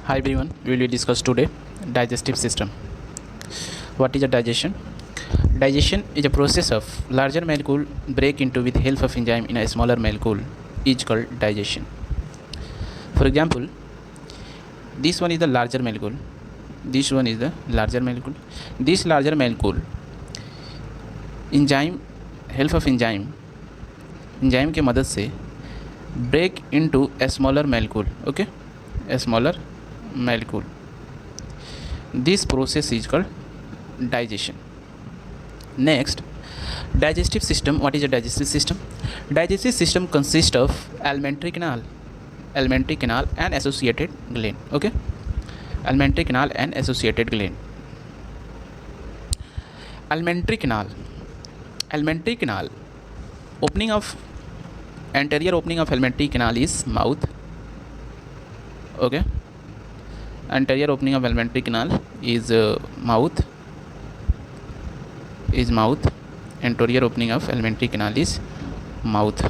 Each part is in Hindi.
Hi everyone, we will discuss today digestive system. What is a digestion? Digestion is a process of larger molecule break into with help of enzyme in a smaller molecule is called digestion. For example, this one is the larger molecule. This one is the larger molecule. This larger molecule enzyme help of enzyme के मदद से break into a smaller molecule. Okay, a smaller molecule. This process is called digestion. Next, digestive system. What is a digestive system? Digestive system consists of alimentary canal and associated gland. Okay, alimentary canal and associated gland. Alimentary canal. Opening of anterior opening of alimentary canal is mouth. Okay, anterior opening of alimentary canal is mouth. Anterior opening of alimentary canal is mouth,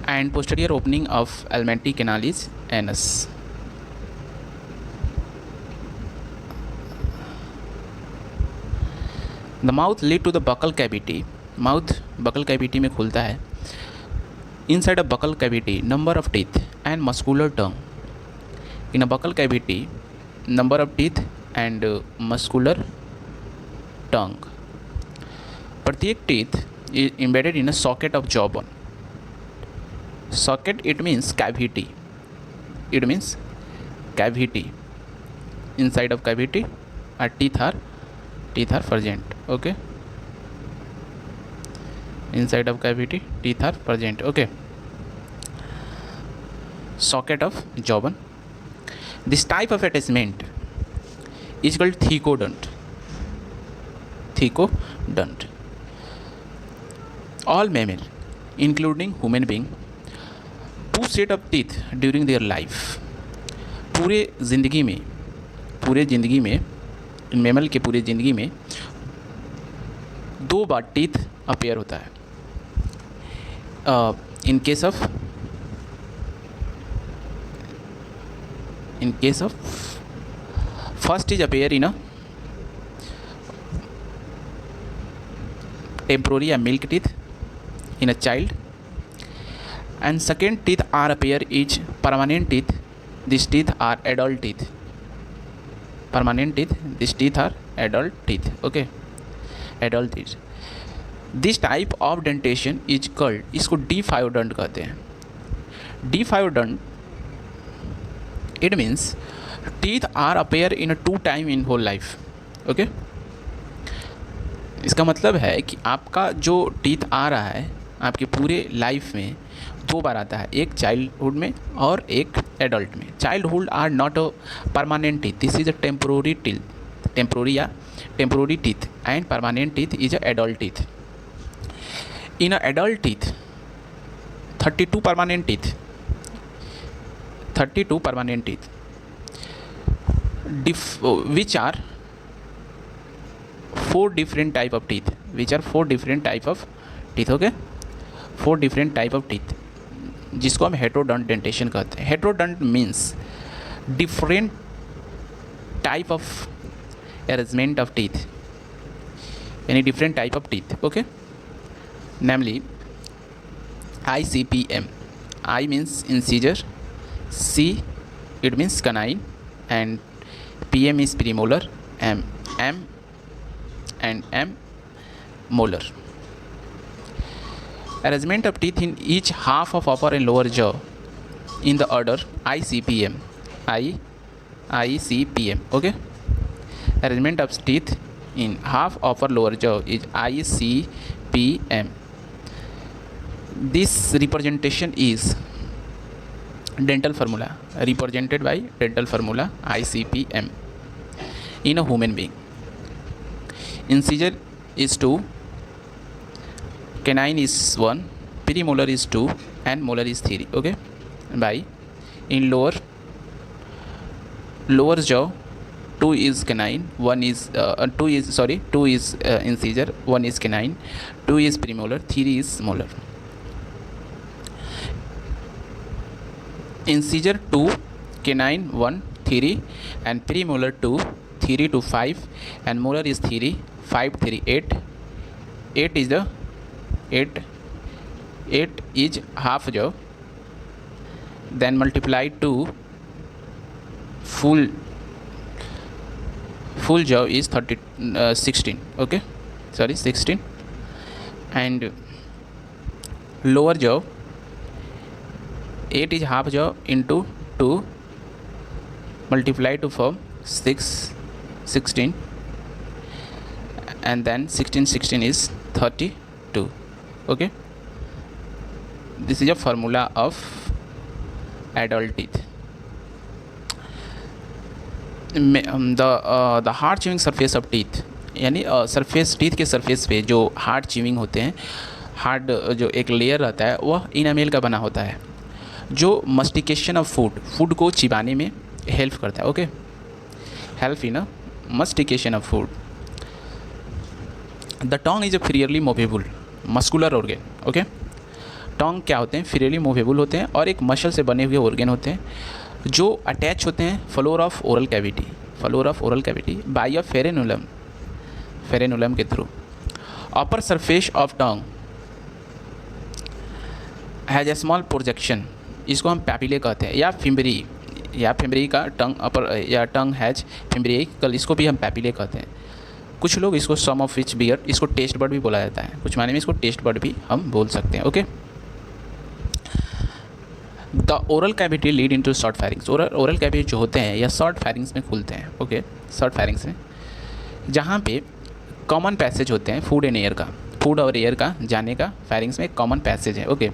and posterior opening of alimentary canal is anus. The mouth lead to the buccal cavity. Mouth buccal cavity में खुलता है. Inside a buccal cavity, number of teeth and muscular tongue. In a buccal cavity, number of teeth and muscular tongue. प्रत्येक teeth is embedded in a socket of jawbone. Socket, it means cavity. Inside of cavity, teeth are present. Okay. Inside of cavity, teeth are present. Okay. Socket of jawbone. This type of attachment is called thecodont. All mammal, including human being, two set of teeth during their life. पूरे जिंदगी में मैमल के पूरे ज़िंदगी में दो बार टीथ अपीयर होता है. In case of first is appear in a temporary milk teeth in a child, and second teeth are appear is permanent teeth. These teeth are adult teeth. These teeth are adult teeth. Okay, adult teeth. This type of dentation is called, इसको डिफायोडंट कहते हैं. डिफायोडंट, it means teeth are appear in a two time in whole life. Okay, इसका मतलब है कि आपका जो टीथ आ रहा है आपके पूरे लाइफ में दो बार आता है, एक चाइल्डहुड में और एक एडल्ट में. Childhood are not a permanent teeth, this is a temporary teeth, and permanent teeth is a adult teeth. In a adult teeth 32 permanent teeth which are four different type of teeth. Okay, 4 different type of teeth, जिसको हम हेटेरोडोंट डेंटेशन कहते हैं. Heterodont means different type of arrangement of teeth, यानी different type of teeth. Okay, namely ICPM. I means incisor, C it means canine, and PM is premolar, M molar. Arrangement of teeth in each half of upper and lower jaw in the order ICPM. Okay, arrangement of teeth in half upper lower jaw is ICPM. This representation is dental formula, represented by dental formula ICPM. In a human being, incisor is 2, canine is 1, premolar is 2, and molar is 3. Okay, by in lower jaw 2 is canine, 2 is incisor, 1 is canine, 2 is premolar, 3 is molar. Incisor 2 canine 1 3 and premolar 2 3 to 5 and molar is 3 5 3 8. 8 is the 8 is half jaw, then multiply to full jaw is 16. Okay, sorry 16. And lower jaw 8 is half jaw into 2 multiply to form 16, and then 16 is 32. Okay, this is a formula of adult teeth. The hard chewing surface of teeth, यानी सरफेस टीथ के सरफेस पे जो हार्ड च्यूइंग होते हैं, हार्ड जो एक लेयर रहता है वह इनामेल का बना होता है, जो मस्टिकेशन ऑफ फूड को चिबाने में हेल्प करता है. Okay, help in mastication of food. The tongue is a freely movable muscular organ. Okay, tongue क्या होते हैं? फ्रीली मूवेबल होते हैं और एक मसल से बने हुए ऑर्गन होते हैं जो अटैच होते हैं floor of oral cavity by a frenulum के थ्रू. Upper surface of tongue has a small projection, इसको हम पैपिले कहते हैं, या फिम्बरी का टंग अपर, या टंग हैज फिम्बरिकल, इसको भी हम पैपिले कहते हैं. कुछ लोग इसको सम ऑफ विच बियर, इसको टेस्ट बर्ड भी बोला जाता है, कुछ माने में इसको टेस्ट बर्ड भी हम बोल सकते हैं. Okay, the oral cavity lead into short फैरिंग्स. Oral cavity जो होते हैं या शॉर्ट फैरिंग्स में खुलते हैं. ओके, शॉर्ट फैरिंग्स में जहाँ पे कॉमन पैसेज होते हैं फूड और एयर का जाने का फैरिंग्स में कॉमन पैसेज है. Okay,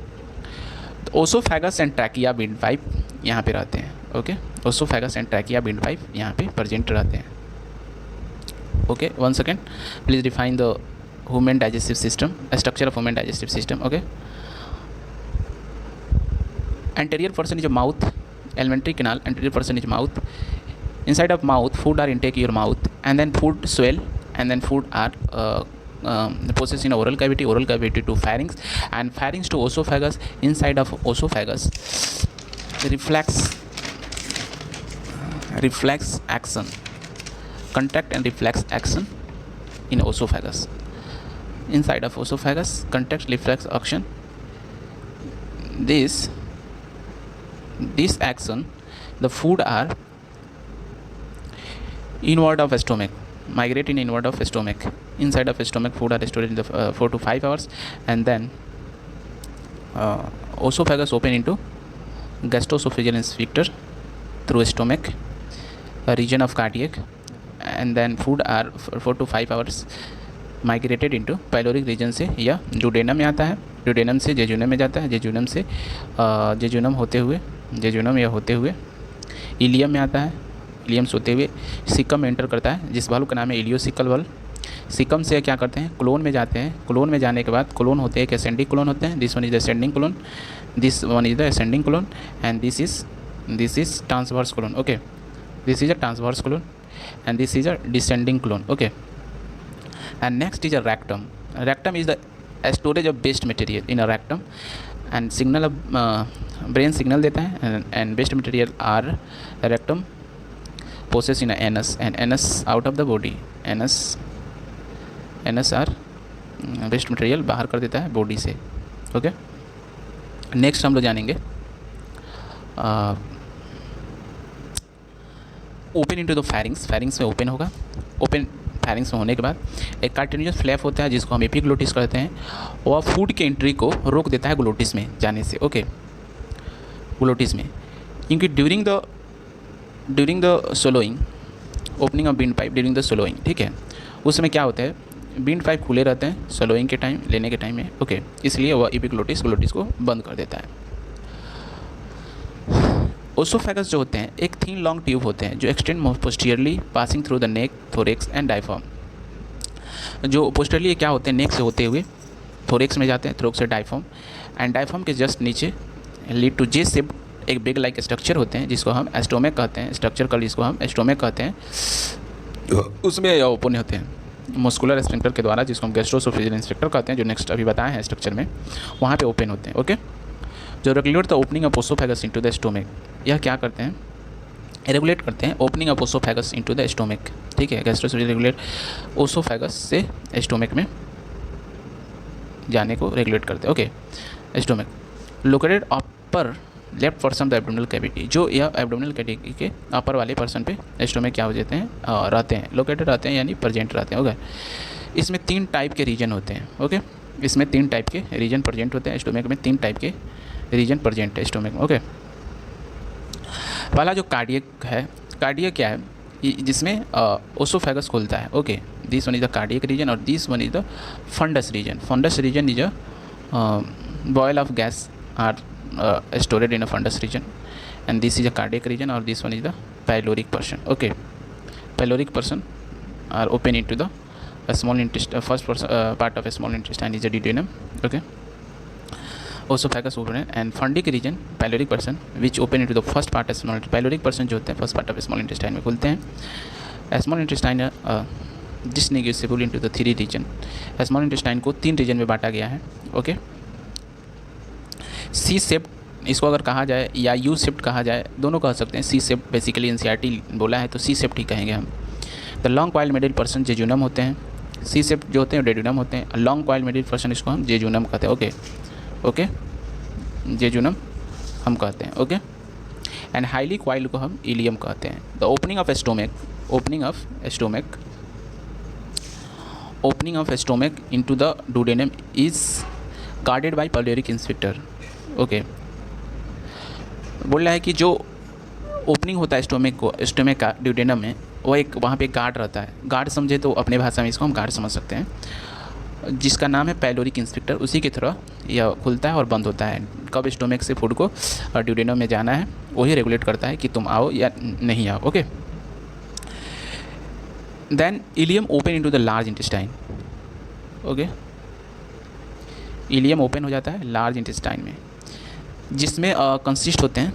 oesophagus and trachea wind pipe यहाँ पे रहते हैं. Okay, oesophagus and trachea wind pipe यहाँ पे प्रेजेंट रहते हैं. Okay, 1 second, please define the human digestive system, structure of human digestive system. Okay, anterior portion is a mouth, alimentary canal, anterior portion is mouth. Inside of mouth, food are intake your mouth, and then food swell, and then food are processed in oral cavity to pharynx, and pharynx to esophagus. Inside of esophagus, reflex action, contact and reflex action in esophagus. Inside of esophagus, contact reflex action. This action, the food are inward of stomach, migrate in inward of stomach. Inside of stomach, food are stored in the 4 to 5 hours, and then esophagus open into gastroesophageal sphincter through stomach, a region of cardiac, and then food are 4 to 5 hours migrated into pyloric region से या डुडेनम में आता है, डुडेनम से जेजुनम में जाता है, जेजुनम से जेजुनम होते हुए इलियम में आता है, इलियम से होते हुए सिकम में एंटर करता है, जिस वाल्व का नाम है इलियोसिकल वाल्व. सिकम से क्या करते हैं? क्लोन में जाते हैं. क्लोन में जाने के बाद क्लोन होते हैं, एसेंडिंग क्लोन होते हैं. This one is the ascending clone, this one is the ascending clone, and this is transverse clone. Okay, this is a transverse clone and this is a descending clone. Okay, and next is a rectum. Rectum is the storage of waste material in a rectum, and signal of brain signal देता है, and waste material are rectum processed in a anus, and anus out of the body. anus are waste material बाहर कर देता है बॉडी से. ओके, नेक्स्ट हम लोग जानेंगे ओपन इनटू द फैरिंग्स में ओपन होगा. ओपन फैरिंग्स में होने के बाद एक कार्टिलेजिनस फ्लैप होता है जिसको हम एपिग्लोटिस कहते हैं, और फूड के एंट्री को रोक देता है ग्लोटिस में जाने से. ओके, ग्लोटिस में, क्योंकि during the swallowing, opening of बीन पाइप ड्यूरिंग द सोलोइंग, ठीक है, उस समय क्या होता है, बीन पाइप खुले रहते हैं सोलोइंग के टाइम, लेने के टाइम में. ओके, इसलिए वह एपिग्लोटिस ग्लोटिस को बंद कर देता है. ओसोफेगस जो होते हैं एक थिन लॉन्ग ट्यूब होते हैं जो extend posteriorly passing through the neck, thorax and diaphragm. जो पोस्टीरियरली क्या होते हैं, नेक से होते हुए थोरेक्स में जाते हैं, थोरेक्स से डायफ्राम, एंड डायफ्राम के जस्ट नीचे लीड टू जे शेप एक बिग लाइक स्ट्रक्चर होते हैं जिसको हम एस्टोमेक कहते हैं. स्ट्रक्चर का जिसको हम एस्टोमेक कहते हैं, उसमें ओपन होते हैं मस्कुलर स्फिंक्टर के द्वारा, जिसको हम गैस्ट्रोएसोफेजियल स्फिंक्टर कहते हैं, जो नेक्स्ट अभी बताए हैं स्ट्रक्चर में, वहाँ पे ओपन होते हैं. ओके, जो regulate the opening of oesophagus into the stomach, यह क्या करते हैं, रेगुलेट करते हैं opening of oesophagus into the stomach, ठीक है। गैस्ट्रोएसोफेजियल रेगुलेट ओसोफेगस से स्टोमक में जाने को रेगुलेट करते हैं, okay. Stomach located upper left person the abdominal cavity, जो यह एब्डोमिनल कैविटी के अपर वाले पर्सन पे स्टोमक क्या हो जाते हैं, रहते हैं, लोकेटेड रहते हैं यानी प्रेजेंट रहते हैं, ओके। इसमें 3 टाइप के रीजन होते हैं, ओके। इसमें 3 टाइप के रीजन प्रेजेंट होते हैं स्टोमक में, 3 टाइप के रीजन प्रेजेंट है स्टोमक में, ओके। पहला जो कार्डियक है, कार्डियक क्या है, जिसमें ओसोफेगस खुलता है, okay. This one is the cardiac region और this one is the fundus region. Fundus region is a boil of gas are stored in a fundus region, and this is a cardiac region, or this one is the pyloric portion, okay. Pyloric portion are open into the small intestine, first part of a small intestine is a duodenum, okay. Esophagus open, and fundic region pyloric portion which open into the first part of small pyloric portion जो होते हैं first part of small intestine में खुलते हैं। small intestine distinguishable into the 3 region। small intestine को 3 region में बांटा गया है, ओके। सी शेप्ड इसको अगर कहा जाए या यू शेप्ड कहा जाए, दोनों कह सकते हैं। सी शेप्ड बेसिकली एनसीईआरटी बोला है तो सी शेप्ड ही कहेंगे हम। The long coil middle person jejunum होते हैं, सी शेप्ड जो होते हैं डेजुनम होते हैं। लॉन्ग कॉइल मिडिल पर्सन इसको हम जेजुनम कहते हैं, ओके, ओके, जेजुनम हम कहते हैं, ओके। एंड हाईली कॉइल को हम इलियम कहते हैं। The opening of stomach, opening of stomach, opening of stomach into the duodenum is guarded by pyloric inspector, okay. बोल रहा है कि जो ओपनिंग होता है स्टोमक को, स्टोमक का ड्यूडेनम में, वो एक वहाँ पे गार्ड रहता है। गार्ड समझे तो अपने भाषा में इसको हम गार्ड समझ सकते हैं, जिसका नाम है पाइलोरिक इंस्पेक्टर। उसी की तरह यह खुलता है और बंद होता है। कब स्टोमक से फूड को ड्यूडेनम में जाना है वही रेगुलेट करता है कि तुम आओ या नहीं आओ, okay. Then ileum open into the large intestine, okay. Ileum open हो जाता है लार्ज इंटेस्टाइन में, जिसमें कंसिस्ट होते हैं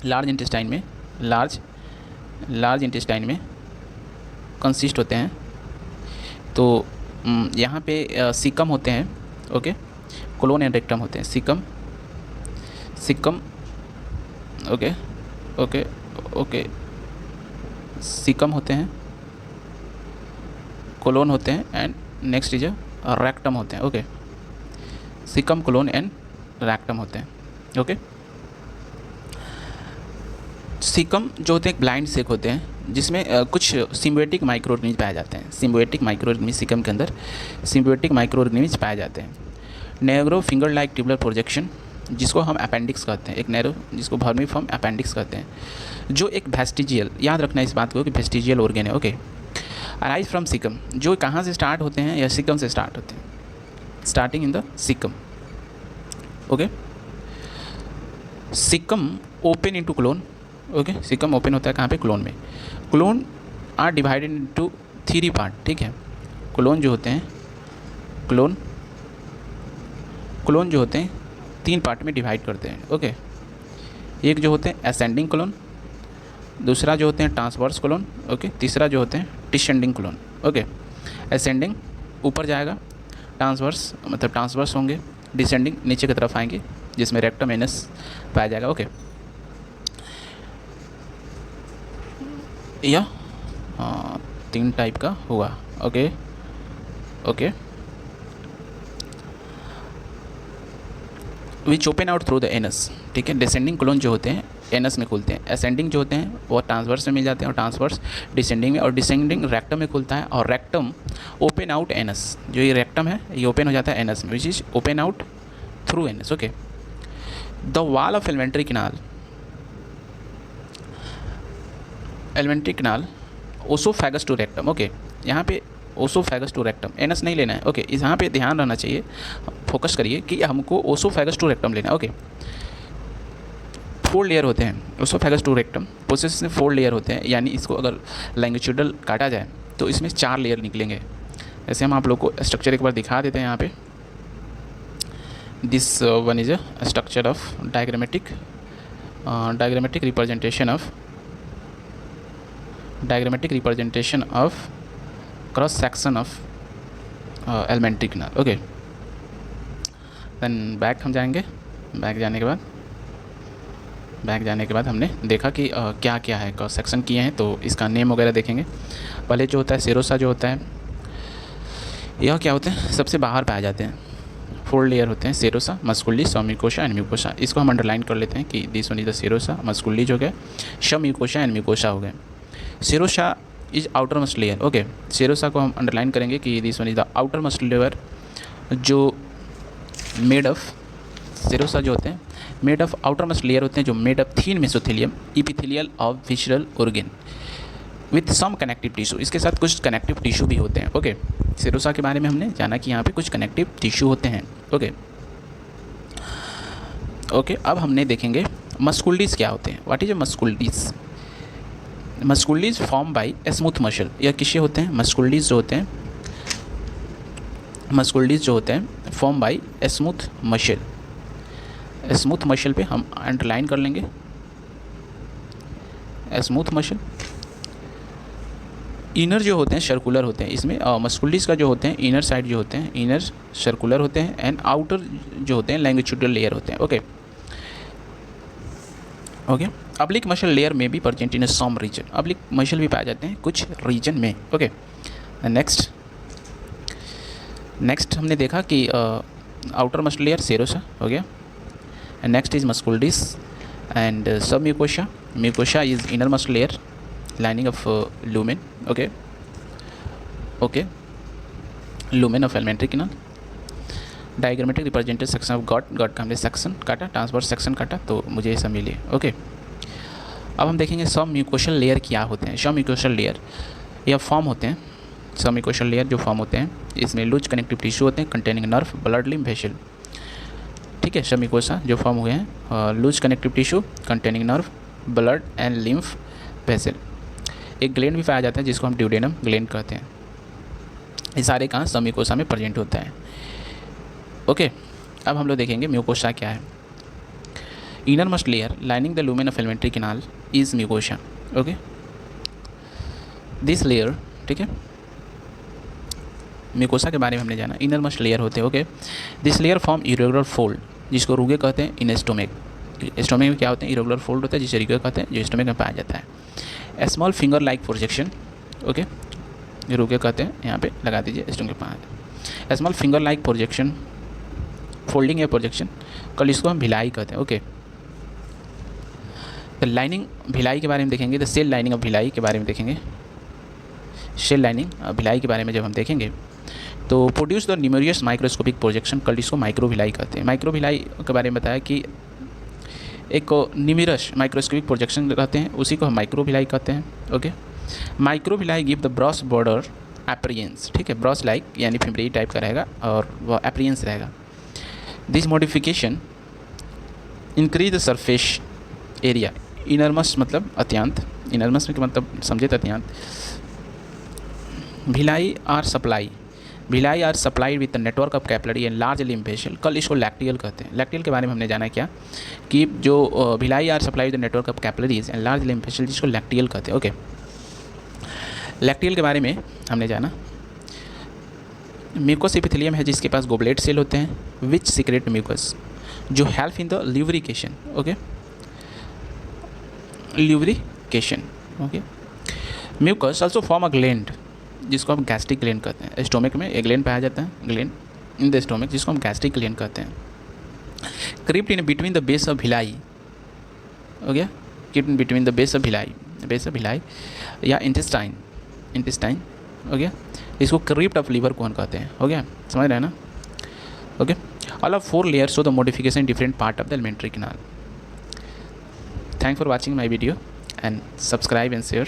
लार्ज इंटेस्टाइन में, लार्ज इंटेस्टाइन में कंसिस्ट होते हैं। तो यहाँ पे सीकम होते हैं, ओके, कोलोन एंड रेक्टम होते हैं। Caecum, okay, okay, okay, caecum होते हैं, कोलोन होते हैं, एंड नेक्स्ट इज रेक्टम होते हैं, okay. Caecum, colon and rectum होते हैं, ओके। सीकम जो होते हैं ब्लाइंड सेक होते हैं, जिसमें कुछ सिम्बियोटिक माइक्रो ऑर्गेनिज्म पाए जाते हैं। सिम्बियोटिक माइक्रो ऑर्गेनिज्म सीकम के अंदर सिम्बियोटिक माइक्रो ऑर्गेनिज्म पाए जाते हैं। Narrow finger like tubular projection, जिसको हम अपेंडिक्स कहते हैं, एक नैरो जिसको वर्मीफॉर्म अपेंडिक्स कहते हैं, जो एक वेस्टिजियल, याद रखना इस बात को कि वेस्टिजियल ऑर्गेन है, ओके। अराइज फ्रॉम सीकम, जो कहाँ से स्टार्ट होते हैं, या सीकम से स्टार्ट होते हैं, starting in the caecum, okay. Caecum open into colon, okay. Caecum open होता है कहाँ पे, क्लोन में। Colon are divided into 3 part, ठीक है। क्लोन जो होते हैं, क्लोन जो होते हैं 3 पार्ट में डिवाइड करते हैं, ओके। एक जो होते हैं असेंडिंग क्लोन, दूसरा जो होते हैं ट्रांसवर्स क्लोन, ओके। तीसरा जो होते हैं डिसेंडिंग क्लोन, ओके। असेंडिंग ऊपर जाएगा, ट्रांसवर्स मतलब ट्रांसवर्स होंगे, डिसेंडिंग नीचे की तरफ आएंगे, जिसमें रेक्टम एनस पाया जाएगा, ओके। यह 3 टाइप का हुआ, okay, okay. Which open out through the anus, ठीक है। डिसेंडिंग क्लोन जो होते हैं एनस में खुलते हैं, असेंडिंग जो होते हैं वो ट्रांसवर्स में मिल जाते हैं, और ट्रांसवर्स डिसेंडिंग में, और डिसेंडिंग रेक्टम में खुलता है, और रेक्टम ओपन आउट एनस, जो ये रेक्टम है ये ओपन हो जाता है एनस में, which is open out through anus, okay. The wall of alimentary canal oesophagus to rectum, okay. यहाँ पे ओसोफेगस टू रेक्टम, एनस नहीं लेना है, ओके। इस यहाँ पे ध्यान रहना चाहिए, फोकस करिए कि हमको ओसोफेगस टू रेक्टम लेना है, ओके। 4 लेयर होते हैं ओसोफेगस टू रेक्टम प्रोसेस में, 4 लेयर होते हैं, यानी इसको अगर लैंगिट्यूडल काटा जाए तो इसमें 4 लेयर निकलेंगे। ऐसे हम आप लोग को स्ट्रक्चर एक बार दिखा देते हैं यहाँ पे। This one is a structure of diagrammatic representation of cross section of alimentary canal, okay. Then back हम जाएंगे, बैक जाने के बाद बैक जाने के बाद हमने देखा कि क्या क्या है, क्रॉस सेक्शन किए हैं, तो इसका नेम वगैरह देखेंगे। पहले जो होता है सेरोसा जो होता है, यह क्या होते हैं, सबसे बाहर पाए जाते हैं। 4 लेयर होते हैं, serosa, muscularis, submucosa and mucosa. इसको हम अंडरलाइन कर लेते हैं कि this one is the serosa, muscularis हो गया, सबम्यूकोसा एंड म्यूकोसा हो गए। Serosa is outermost layer. Okay, serosa को हम अंडरलाइन करेंगे कि this one is the outermost layer जो मेड ऑफ, सेरोसा जो होते हैं made of outermost layer होते हैं जो made of thin mesothelium epithelial of visceral organ with some connective tissue. इसके साथ कुछ कनेक्टिव टिश्यू भी होते हैं। ओके, सेरोसा के बारे में हमने जाना कि यहाँ पे कुछ कनेक्टिव टिश्यू होते हैं। ओके, अब हमने देखेंगे मस्कुल्डीज क्या होते हैं। What is a muscularis? Muscularis form by smooth muscle. यह किससे होते हैं? मस्कुल्डीज जो होते हैं, मस्कुल्डीज जो होते हैं form by smooth muscle. Smooth muscle पे हम अंडरलाइन कर लेंगे, स्मूथ मसल। इनर जो होते हैं सर्कुलर होते हैं, इसमें मस्कुल्डीज का जो होते हैं इनर साइड जो होते हैं इनर सर्कुलर होते हैं एंड आउटर जो होते हैं लैंगिट्यूडल लेयर होते हैं। ओके, अब्लिक मसल लेयर में भी present in some region. Oblique muscle भी पाए जाते हैं कुछ रीजन में। ओके, नेक्स्ट हमने देखा कि आउटर मसल लेयर सेरोसा हो गया, एंड नेक्स्ट इज मस्कुल्डीज एंड सब mucosa. Mucosa is inner muscle layer lining of lumen. Okay, lumen of alimentary canal. Diagrammatic represented section of God का हमने सेक्शन काटा, ट्रांसवर्स सेक्शन काटा, तो मुझे ये सब मिले। ओके, अब हम देखेंगे सब म्यूकोशल लेयर क्या होते हैं। सब म्यूकोशल लेयर या फॉर्म होते हैं, सब म्यूकोशल लेयर जो फॉर्म होते हैं इसमें लूज कनेक्टिव टिश्यू होते हैं containing nerve, blood, lymph, vessel. ठीक है, सब म्यूकोसा जो फॉर्म हुए हैं loose connective tissue containing nerve, blood and lymph, vessel. एक ग्लैंड भी पाया जाता है जिसको हम ड्यूडेनम ग्लैंड कहते हैं। ये सारे कहाँ सब म्यूकोसा में प्रेजेंट होता है। ओके, अब हम लोग देखेंगे म्यूकोसा क्या है। Inner must layer lining the lumen of alimentary canal is mucosa. Okay, this layer, ठीक है, म्यूकोसा के बारे में हमने जाना। इनर मस्ट लेयर होते हैं। Okay, this layer form irregular fold जिसको रूगे कहते हैं इन स्टोमिक। स्टोमिक में क्या होते हैं? इरेगुलर फोल्ड होता है जिसे रूगे कहते हैं, जो स्टोमिक में पाया जाता है। Small finger like projection. Okay, rugae कहते हैं, यहाँ पे लगा दीजिए स्टोमिक के पास। Small finger like projection, folding या प्रोजेक्शन, कल इसको हम भिलाई कहते हैं। ओके, द लाइनिंग भिलाई के बारे में देखेंगे, the cell lining of villi के बारे में देखेंगे। सेल लाइनिंग भिलाई के बारे में जब हम देखेंगे तो produce the numerous microscopic projection, कल इसको माइक्रो भिलाई कहते हैं। माइक्रो भिलाई के बारे में बताया कि एक न्यूमेरस माइक्रोस्कोपिक प्रोजेक्शन रहते हैं, उसी को हम माइक्रो भिलाई कहते हैं। Okay, microvilli give the brush border appearance. ठीक है, ब्रॉस लाइक यानी फिम्बरी टाइप का रहेगा और वह एपरियंस रहेगा। This modification increase the surface area. Enormous मतलब अत्यंत, इनरमस में मतलब समझे तो अत्यंत। Villi are supply, villi are supplied with the network of capillary and large lymph vessel, कल इसको लैक्टियल कहते हैं। लैक्टियल के बारे में हमने जाना क्या कि जो villi are supply with the network of capillaries and large lymph vessel जिसको लैक्टियल कहते हैं। ओके, लैक्टियल के बारे में हमने जाना। म्यूकस एपिथेलियम है जिसके पास गोबलेट सेल होते हैं विच सीक्रेट म्यूकस जो help in the lubrication. Okay, lubrication. Okay, mucus also form a gland जिसको हम गैस्ट्रिक ग्लैंड कहते हैं। स्टोमिक में एक ग्लैंड पाया जाता है, ग्लैंड इन द स्टोमिक जिसको हम गैस्ट्रिक ग्लैंड कहते हैं। Crypt in between the base of Bhilai, हो गया, crypt in between the base of Bhilai, base of Bhilai या इंटेस्टाइन, इंटेस्टाइन हो गया, इसको क्रिप्ट ऑफ लिवर कौन कहते हैं। हो गया, समझ रहे हैं ना। Okay, all of 4 layers show the modification different part of the alimentary canal. Thank for watching my video and subscribe and share.